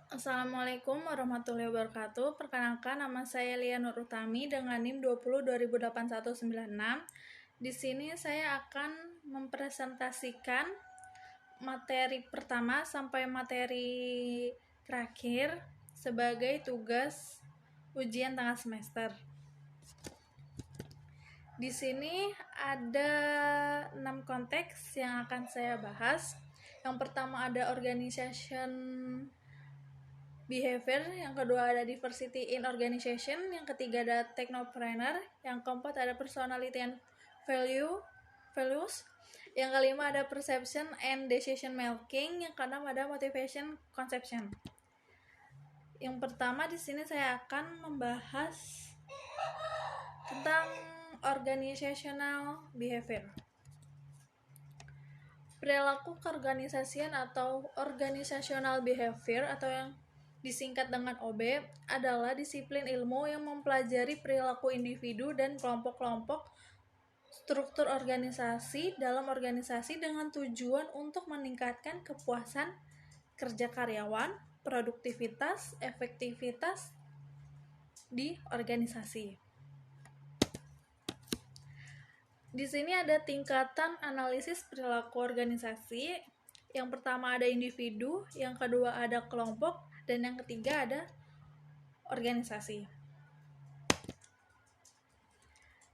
Assalamualaikum warahmatullahi wabarakatuh. Perkenalkan, nama saya Lia Nur Utami dengan NIM 20 208196. Di sini saya akan mempresentasikan materi pertama sampai materi terakhir sebagai tugas ujian tengah semester. Di sini ada 6 konteks yang akan saya bahas. Yang pertama ada organization behavior, yang kedua ada diversity in organization, yang ketiga ada technopreneur, yang keempat ada personality and values, yang kelima ada perception and decision making, yang keenam ada motivation conception. Yang pertama di sini saya akan membahas tentang organizational behavior. Perilaku keorganisasian atau organizational behavior atau yang disingkat dengan OB adalah disiplin ilmu yang mempelajari perilaku individu dan kelompok-kelompok struktur organisasi dalam organisasi dengan tujuan untuk meningkatkan kepuasan kerja karyawan, produktivitas, efektivitas di organisasi. Di sini ada tingkatan analisis perilaku organisasi. Yang pertama ada individu, yang kedua ada kelompok, dan yang ketiga ada organisasi.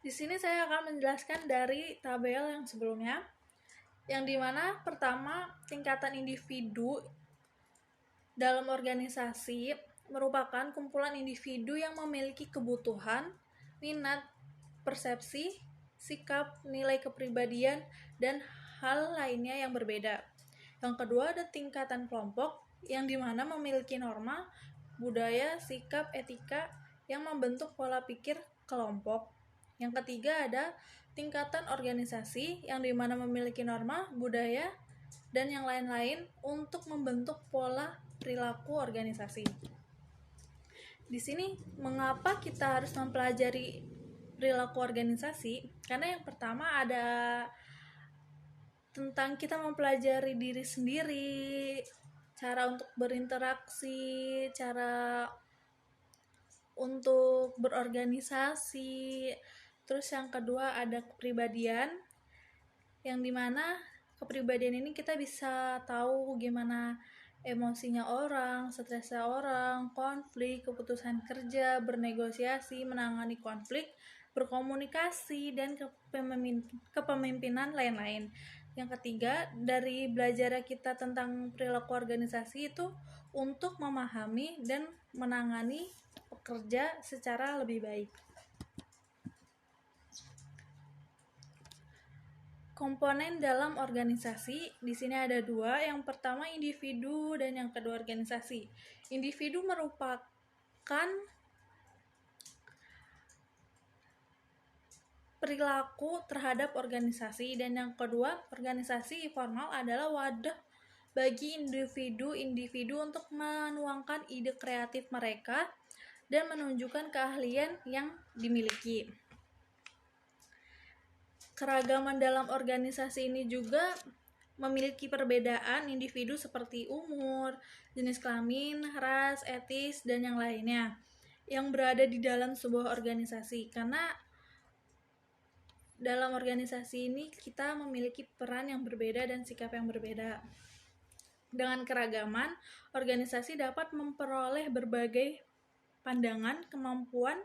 Di sini saya akan menjelaskan dari tabel yang sebelumnya, yang dimana pertama tingkatan individu dalam organisasi merupakan kumpulan individu yang memiliki kebutuhan, minat, persepsi, sikap, nilai kepribadian, dan hal lainnya yang berbeda. Yang kedua ada tingkatan kelompok yang dimana memiliki norma, budaya, sikap, etika yang membentuk pola pikir kelompok. Yang ketiga ada tingkatan organisasi yang dimana memiliki norma, budaya, dan yang lain-lain untuk membentuk pola perilaku organisasi. Di sini mengapa kita harus mempelajari perilaku organisasi? Karena yang pertama ada tentang kita mempelajari diri sendiri, cara untuk berinteraksi, cara untuk berorganisasi. Terus yang kedua ada kepribadian, yang dimana kepribadian ini kita bisa tahu gimana emosinya orang, stresnya orang, konflik, keputusan kerja, bernegosiasi, menangani konflik, berkomunikasi, dan kepemimpinan lain-lain. Yang ketiga, dari belajar kita tentang perilaku organisasi itu untuk memahami dan menangani pekerja secara lebih baik. Komponen dalam organisasi di sini ada dua, yang pertama individu dan yang kedua organisasi. Individu merupakan perilaku terhadap organisasi, dan yang kedua organisasi formal adalah wadah bagi individu-individu untuk menuangkan ide kreatif mereka dan menunjukkan keahlian yang dimiliki. Keragaman dalam organisasi ini juga memiliki perbedaan individu seperti umur, jenis kelamin, ras, etis, dan yang lainnya yang berada di dalam sebuah organisasi. Karena dalam organisasi ini kita memiliki peran yang berbeda dan sikap yang berbeda. Dengan keragaman, organisasi dapat memperoleh berbagai pandangan, kemampuan,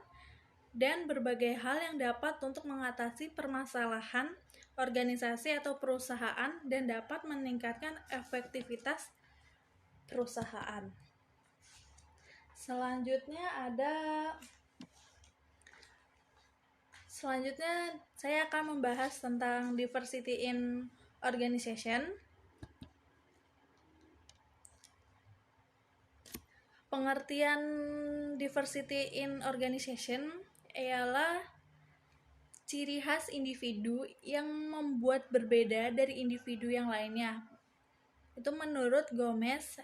dan berbagai hal yang dapat untuk mengatasi permasalahan organisasi atau perusahaan dan dapat meningkatkan efektivitas perusahaan. Selanjutnya saya akan membahas tentang diversity in organization. Pengertian diversity in organization ialah ciri khas individu yang membuat berbeda dari individu yang lainnya. Itu menurut Gomez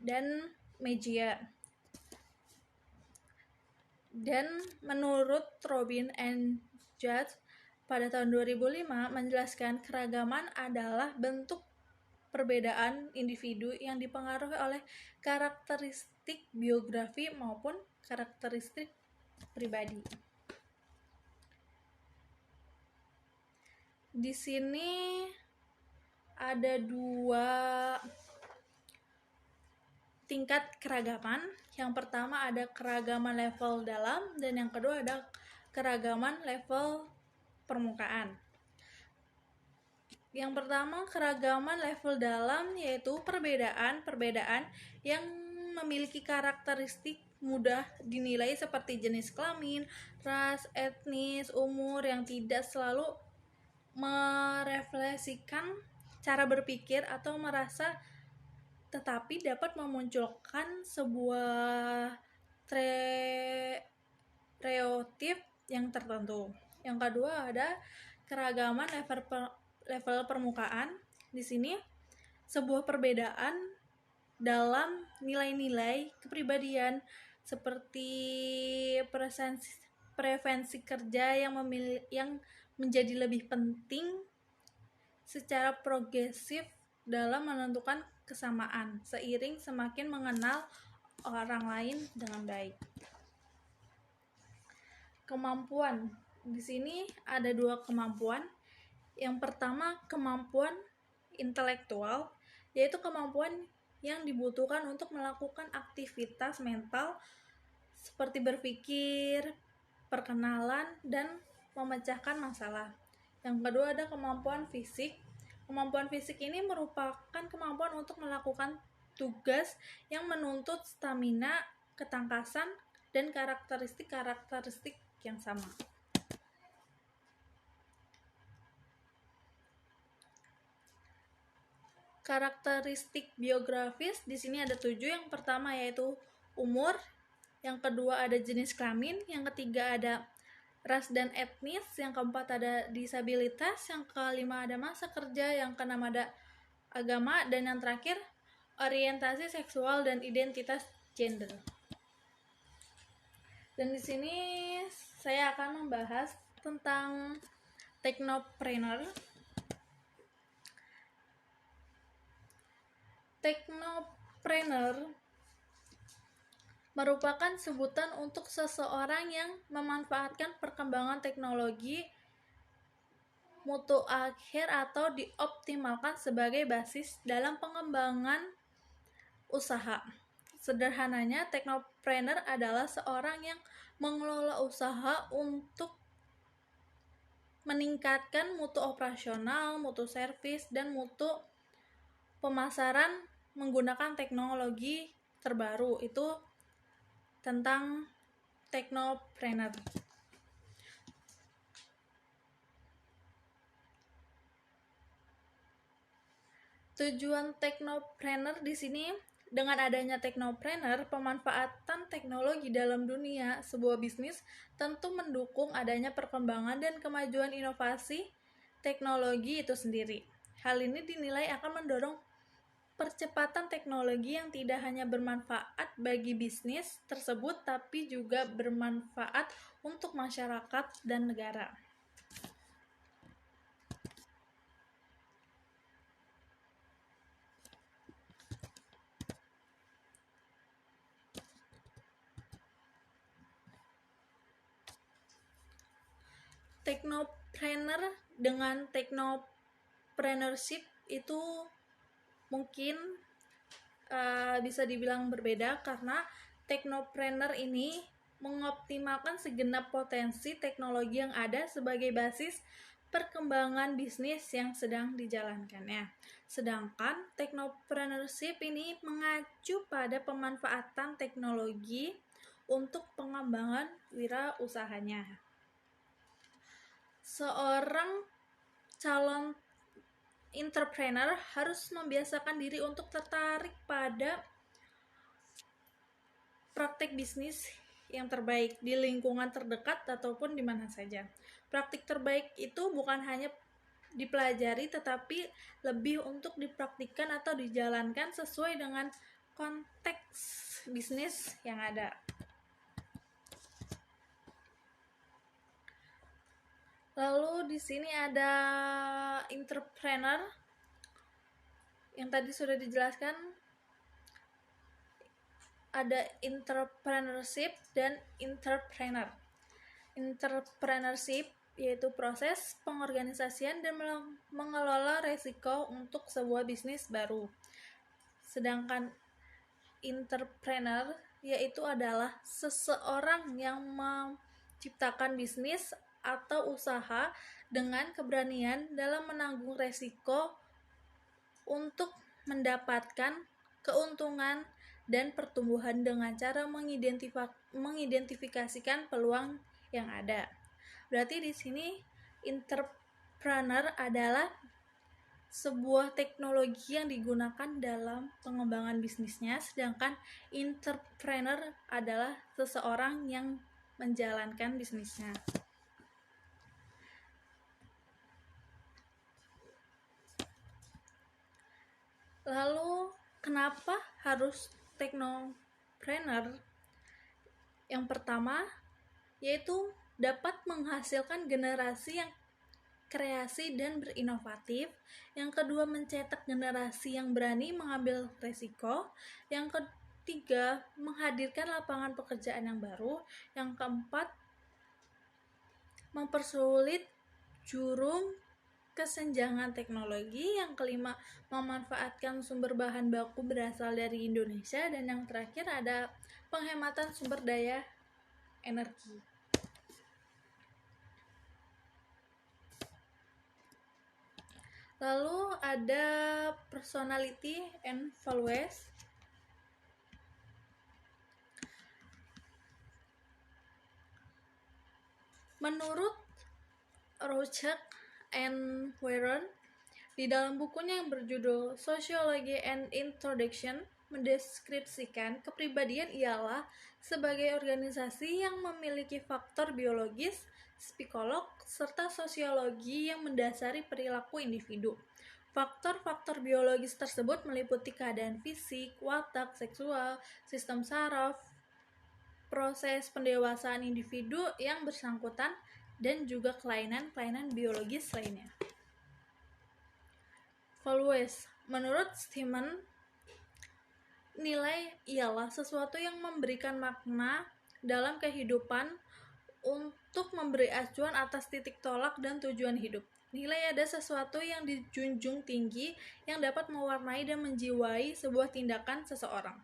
dan Mejia. Dan menurut Robin and Judge pada tahun 2005 menjelaskan keragaman adalah bentuk perbedaan individu yang dipengaruhi oleh karakteristik biografi maupun karakteristik pribadi. Di sini ada 2 tingkat keragaman. Yang pertama ada keragaman level dalam dan yang kedua ada keragaman level permukaan. Yang pertama keragaman level dalam yaitu perbedaan yang memiliki karakteristik mudah dinilai seperti jenis kelamin, ras, etnis, umur yang tidak selalu merefleksikan cara berpikir atau merasa, tetapi dapat memunculkan sebuah stereotip yang tertentu. Yang kedua ada keragaman level permukaan. Di sini sebuah perbedaan dalam nilai-nilai kepribadian seperti preferensi kerja yang menjadi lebih penting secara progresif dalam menentukan kesamaan seiring semakin mengenal orang lain dengan baik. Kemampuan. Di sini ada 2 kemampuan. Yang pertama kemampuan intelektual, yaitu kemampuan yang dibutuhkan untuk melakukan aktivitas mental seperti berpikir, perkenalan, dan memecahkan masalah. Yang kedua ada kemampuan fisik. Kemampuan fisik ini merupakan kemampuan untuk melakukan tugas yang menuntut stamina, ketangkasan, dan karakteristik yang sama. Karakteristik biografis di sini ada 7. Yang pertama yaitu umur, yang kedua ada jenis kelamin, yang ketiga ada ras dan etnis, yang keempat ada disabilitas, yang kelima ada masa kerja, yang keenam ada agama, dan yang terakhir orientasi seksual dan identitas gender. Dan di sini saya akan membahas tentang technopreneur. Technopreneur merupakan sebutan untuk seseorang yang memanfaatkan perkembangan teknologi mutu akhir atau dioptimalkan sebagai basis dalam pengembangan usaha. Sederhananya, technopreneur adalah seorang yang mengelola usaha untuk meningkatkan mutu operasional, mutu servis, dan mutu pemasaran menggunakan teknologi terbaru. Itu tentang technopreneur. Tujuan technopreneur di sini, dengan adanya technopreneur, pemanfaatan teknologi dalam dunia sebuah bisnis tentu mendukung adanya perkembangan dan kemajuan inovasi teknologi itu sendiri. Hal ini dinilai akan mendorong percepatan teknologi yang tidak hanya bermanfaat bagi bisnis tersebut, tapi juga bermanfaat untuk masyarakat dan negara. Technopreneur dengan technopreneurship itu mungkin bisa dibilang berbeda, karena technopreneur ini mengoptimalkan segenap potensi teknologi yang ada sebagai basis perkembangan bisnis yang sedang dijalankannya. Sedangkan technopreneurship ini mengacu pada pemanfaatan teknologi untuk pengembangan wirausahanya. Seorang calon entrepreneur harus membiasakan diri untuk tertarik pada praktik bisnis yang terbaik di lingkungan terdekat ataupun di mana saja. Praktik terbaik itu bukan hanya dipelajari, tetapi lebih untuk dipraktikkan atau dijalankan sesuai dengan konteks bisnis yang ada. Lalu di sini ada entrepreneur yang tadi sudah dijelaskan, ada entrepreneurship dan entrepreneur. Entrepreneurship yaitu proses pengorganisasian dan mengelola resiko untuk sebuah bisnis baru. Sedangkan entrepreneur yaitu adalah seseorang yang menciptakan bisnis atau usaha dengan keberanian dalam menanggung resiko untuk mendapatkan keuntungan dan pertumbuhan dengan cara mengidentifikasikan peluang yang ada. Berarti di sini entrepreneur adalah sebuah teknologi yang digunakan dalam pengembangan bisnisnya, sedangkan entrepreneur adalah seseorang yang menjalankan bisnisnya. Lalu, kenapa harus technopreneur? Yang pertama, yaitu dapat menghasilkan generasi yang kreasi dan berinovatif. Yang kedua, mencetak generasi yang berani mengambil resiko. Yang ketiga, menghadirkan lapangan pekerjaan yang baru. Yang keempat, mempersulit jurung kesenjangan teknologi. Yang kelima, memanfaatkan sumber bahan baku berasal dari Indonesia. Dan yang terakhir ada penghematan sumber daya energi. Lalu ada personality and values. Menurut Rochek and Warren, di dalam bukunya yang berjudul Sociology and Introduction, mendeskripsikan kepribadian ialah sebagai organisasi yang memiliki faktor biologis, psikolog, serta sosiologi yang mendasari perilaku individu. Faktor-faktor biologis tersebut meliputi keadaan fisik, watak, seksual, sistem saraf, proses pendewasaan individu yang bersangkutan, dan juga kelainan-kelainan biologis lainnya. Values. Menurut Steinman, nilai ialah sesuatu yang memberikan makna dalam kehidupan untuk memberi acuan atas titik tolak dan tujuan hidup. Nilai ada sesuatu yang dijunjung tinggi yang dapat mewarnai dan menjiwai sebuah tindakan seseorang.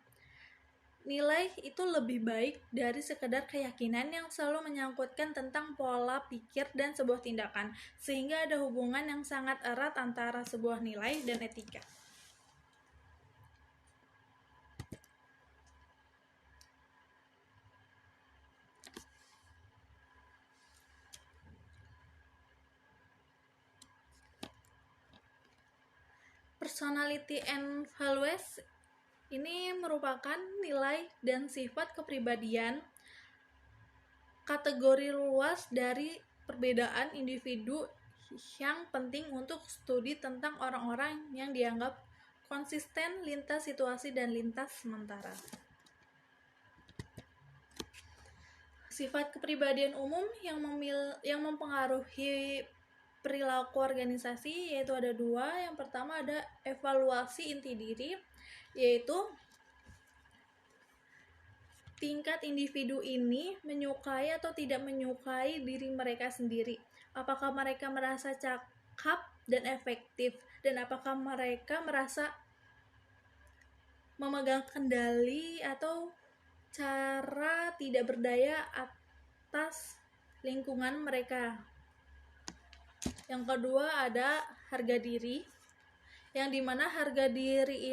Nilai itu lebih baik dari sekedar keyakinan yang selalu menyangkutkan tentang pola pikir dan sebuah tindakan, sehingga ada hubungan yang sangat erat antara sebuah nilai dan etika. Personality and values ini merupakan nilai dan sifat kepribadian, kategori luas dari perbedaan individu yang penting untuk studi tentang orang-orang yang dianggap konsisten lintas situasi dan lintas sementara. Sifat kepribadian umum yang mempengaruhi perilaku organisasi yaitu ada dua. Yang pertama ada evaluasi inti diri, yaitu tingkat individu ini menyukai atau tidak menyukai diri mereka sendiri. Apakah mereka merasa cakap dan efektif, dan apakah mereka merasa memegang kendali atau cara tidak berdaya atas lingkungan mereka. Yang kedua ada harga diri, yang dimana harga diri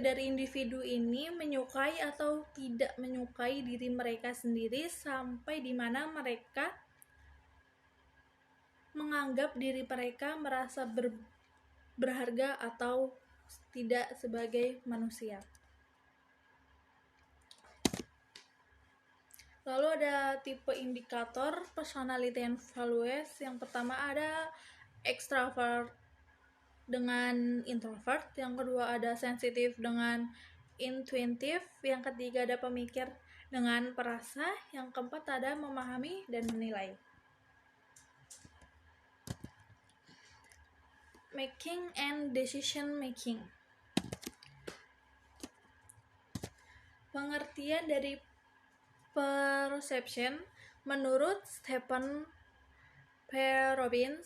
dari individu ini menyukai atau tidak menyukai diri mereka sendiri sampai dimana mereka menganggap diri mereka merasa berharga atau tidak sebagai manusia. Lalu ada tipe indikator personality and values. Yang pertama ada extrovert dengan introvert, yang kedua ada sensitif dengan intuitif, yang ketiga ada pemikir dengan perasa, yang keempat ada memahami dan menilai. making and decision making. Pengertian dari perception menurut Stephen P. Robbins,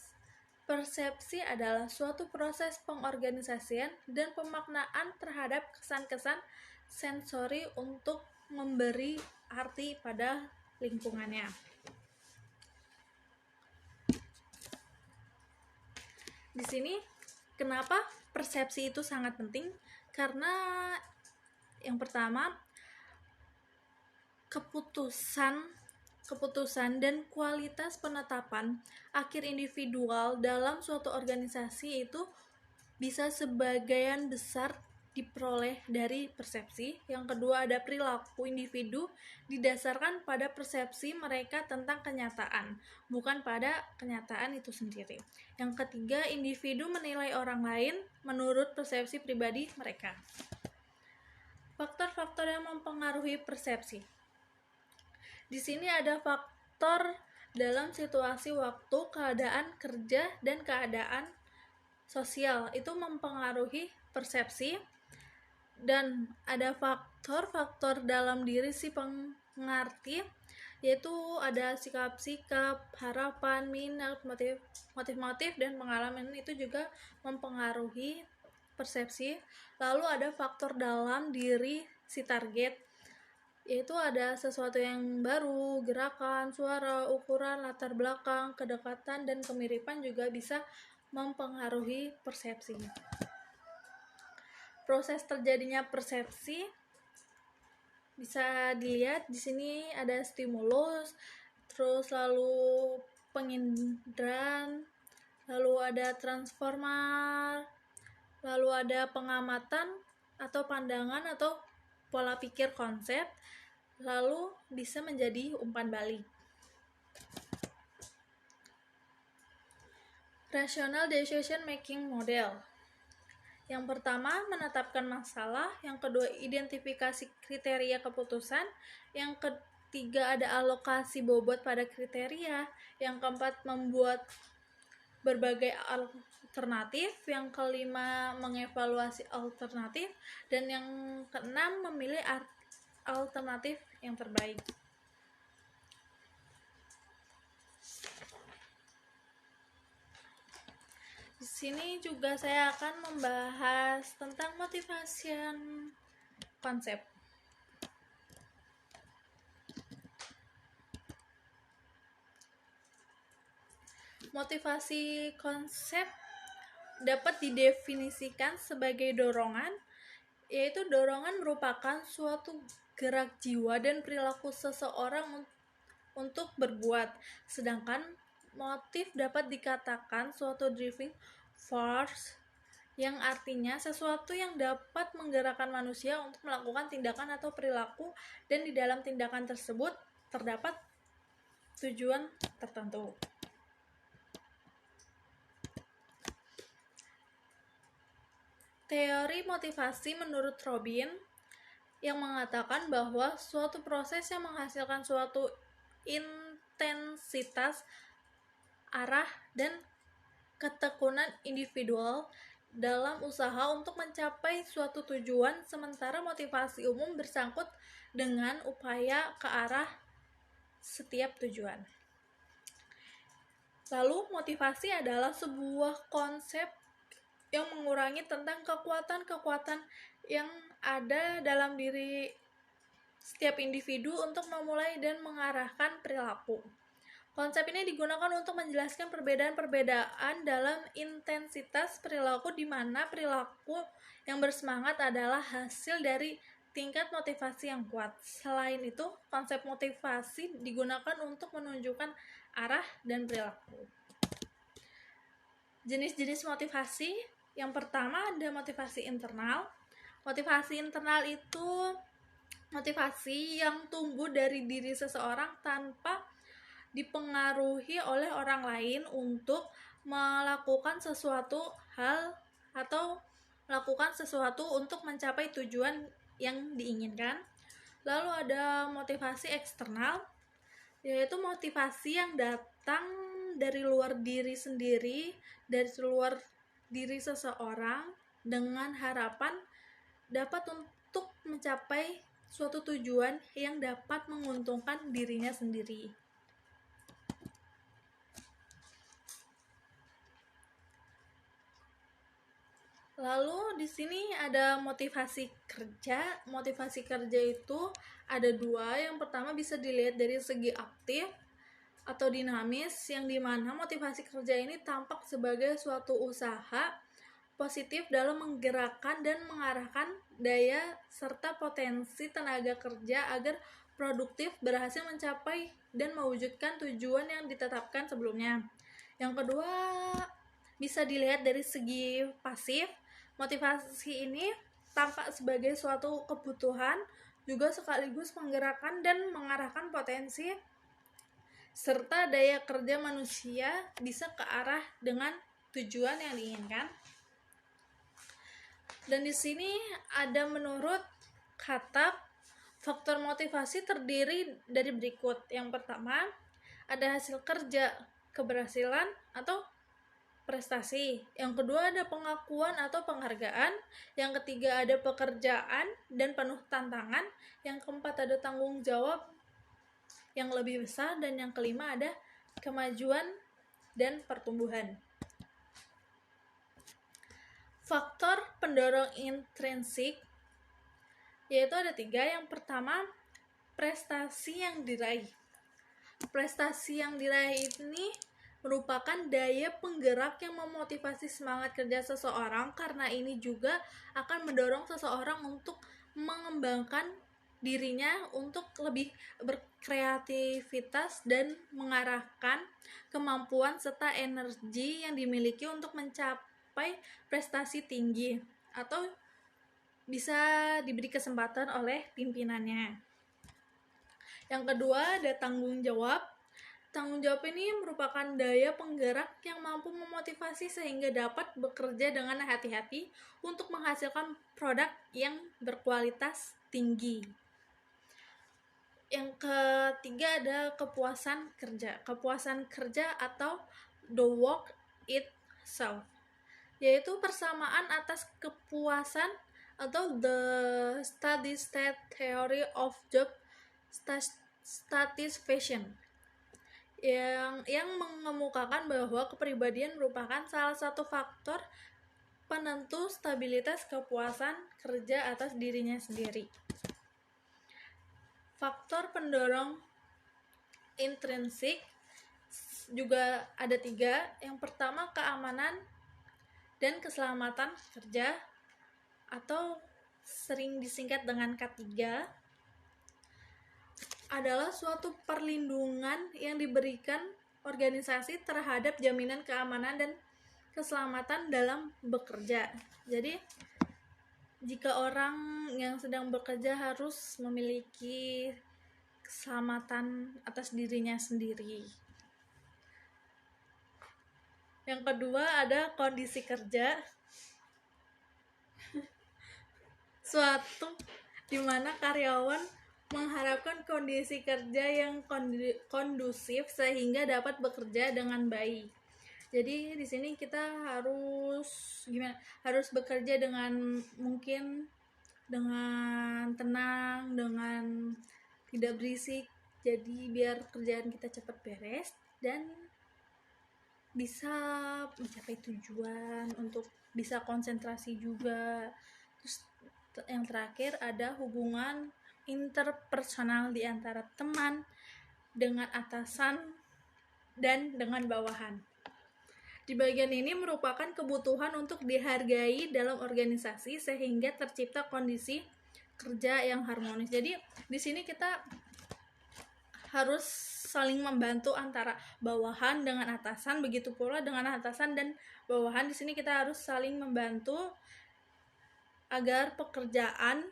persepsi adalah suatu proses pengorganisasian dan pemaknaan terhadap kesan-kesan sensori untuk memberi arti pada lingkungannya. Di sini kenapa persepsi itu sangat penting? Karena yang pertama, keputusan dan kualitas penetapan akhir individual dalam suatu organisasi itu bisa sebagian besar diperoleh dari persepsi. Yang kedua, ada perilaku individu didasarkan pada persepsi mereka tentang kenyataan, bukan pada kenyataan itu sendiri. Yang ketiga, individu menilai orang lain menurut persepsi pribadi mereka. Faktor-faktor yang mempengaruhi persepsi. Di sini ada faktor dalam situasi waktu, keadaan kerja, dan keadaan sosial. Itu mempengaruhi persepsi. Dan ada faktor-faktor dalam diri si pengerti, yaitu ada sikap-sikap, harapan, minat, motif-motif, dan pengalaman. Itu juga mempengaruhi persepsi. Lalu ada faktor dalam diri si target, yaitu ada sesuatu yang baru, gerakan, suara, ukuran, latar belakang, kedekatan, dan kemiripan juga bisa mempengaruhi persepsi. Proses terjadinya persepsi bisa dilihat di sini, ada stimulus, terus lalu penginderaan, lalu ada transformer, lalu ada pengamatan atau pandangan atau pola pikir konsep, lalu bisa menjadi umpan balik. Rational decision making model. Yang pertama, menetapkan masalah. Yang kedua, identifikasi kriteria keputusan. Yang ketiga, ada alokasi bobot pada kriteria. Yang keempat, membuat berbagai alternatif. Yang kelima, mengevaluasi alternatif. Dan yang keenam, memilih alternatif yang terbaik. Di sini juga saya akan membahas tentang motivation konsep. Motivasi konsep dapat didefinisikan sebagai dorongan, yaitu dorongan merupakan suatu gerak jiwa dan perilaku seseorang untuk berbuat, sedangkan motif dapat dikatakan suatu driving force, yang artinya sesuatu yang dapat menggerakkan manusia untuk melakukan tindakan atau perilaku, dan di dalam tindakan tersebut terdapat tujuan tertentu. Teori motivasi menurut Robin yang mengatakan bahwa suatu proses yang menghasilkan suatu intensitas, arah, dan ketekunan individual dalam usaha untuk mencapai suatu tujuan, sementara motivasi umum bersangkut dengan upaya ke arah setiap tujuan. Lalu, motivasi adalah sebuah konsep yang mengurangi tentang kekuatan-kekuatan yang ada dalam diri setiap individu untuk memulai dan mengarahkan perilaku. Konsep ini digunakan untuk menjelaskan perbedaan-perbedaan dalam intensitas perilaku, di mana perilaku yang bersemangat adalah hasil dari tingkat motivasi yang kuat. Selain itu, konsep motivasi digunakan untuk menunjukkan arah dan perilaku. Jenis-jenis motivasi. Yang pertama ada motivasi internal. Motivasi internal itu motivasi yang tumbuh dari diri seseorang tanpa dipengaruhi oleh orang lain untuk melakukan sesuatu hal atau melakukan sesuatu untuk mencapai tujuan yang diinginkan. Lalu ada motivasi eksternal, yaitu motivasi yang datang dari luar diri sendiri, dari luar diri seseorang dengan harapan dapat untuk mencapai suatu tujuan yang dapat menguntungkan dirinya sendiri. Lalu di sini ada motivasi kerja. Motivasi kerja itu ada dua. Yang pertama bisa dilihat dari segi aktif atau dinamis, yang dimana motivasi kerja ini tampak sebagai suatu usaha positif dalam menggerakkan dan mengarahkan daya serta potensi tenaga kerja agar produktif, berhasil mencapai dan mewujudkan tujuan yang ditetapkan sebelumnya. Yang kedua bisa dilihat dari segi pasif. Motivasi ini tampak sebagai suatu kebutuhan, juga sekaligus menggerakkan dan mengarahkan potensi serta daya kerja manusia bisa ke arah dengan tujuan yang diinginkan. Dan di sini ada menurut Khattab, faktor motivasi terdiri dari berikut. Yang pertama, ada hasil kerja, keberhasilan atau prestasi. Yang kedua ada pengakuan atau penghargaan. Yang ketiga ada pekerjaan dan penuh tantangan. Yang keempat ada tanggung jawab yang lebih besar. Dan yang kelima ada kemajuan dan pertumbuhan. Faktor pendorong intrinsik yaitu ada 3. Yang pertama, prestasi yang diraih. Prestasi yang diraih ini merupakan daya penggerak yang memotivasi semangat kerja seseorang, karena ini juga akan mendorong seseorang untuk mengembangkan dirinya untuk lebih berkreativitas dan mengarahkan kemampuan serta energi yang dimiliki untuk mencapai prestasi tinggi atau bisa diberi kesempatan oleh pimpinannya. Yang kedua ada tanggung jawab. Tanggung jawab ini merupakan daya penggerak yang mampu memotivasi sehingga dapat bekerja dengan hati-hati untuk menghasilkan produk yang berkualitas tinggi. Yang ketiga ada kepuasan kerja. Kepuasan kerja atau the work itself, yaitu persamaan atas kepuasan atau the steady state theory of job satisfaction, yang mengemukakan bahwa kepribadian merupakan salah satu faktor penentu stabilitas kepuasan kerja atas dirinya sendiri. Faktor pendorong intrinsik juga ada 3. Yang pertama keamanan dan keselamatan kerja atau sering disingkat dengan K3, adalah suatu perlindungan yang diberikan organisasi terhadap jaminan keamanan dan keselamatan dalam bekerja. Jadi, jika orang yang sedang bekerja harus memiliki keselamatan atas dirinya sendiri. Yang kedua ada kondisi kerja. Suatu di mana karyawan mengharapkan kondisi kerja yang kondusif sehingga dapat bekerja dengan baik. Jadi di sini kita harus bekerja dengan mungkin dengan tenang, dengan tidak berisik. Jadi biar kerjaan kita cepat beres dan bisa mencapai tujuan, untuk bisa konsentrasi juga. Terus yang terakhir ada hubungan interpersonal di antara teman dengan atasan dan dengan bawahan. Di bagian ini merupakan kebutuhan untuk dihargai dalam organisasi sehingga tercipta kondisi kerja yang harmonis. Jadi di sini kita harus saling membantu antara bawahan dengan atasan, begitu pula dengan atasan dan bawahan. Di sini kita harus saling membantu agar pekerjaan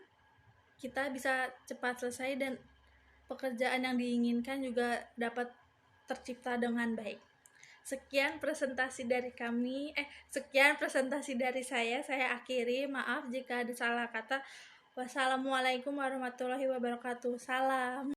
kita bisa cepat selesai dan pekerjaan yang diinginkan juga dapat tercipta dengan baik. Sekian presentasi dari saya akhiri. Maaf jika ada salah kata. Wassalamualaikum warahmatullahi wabarakatuh. Salam.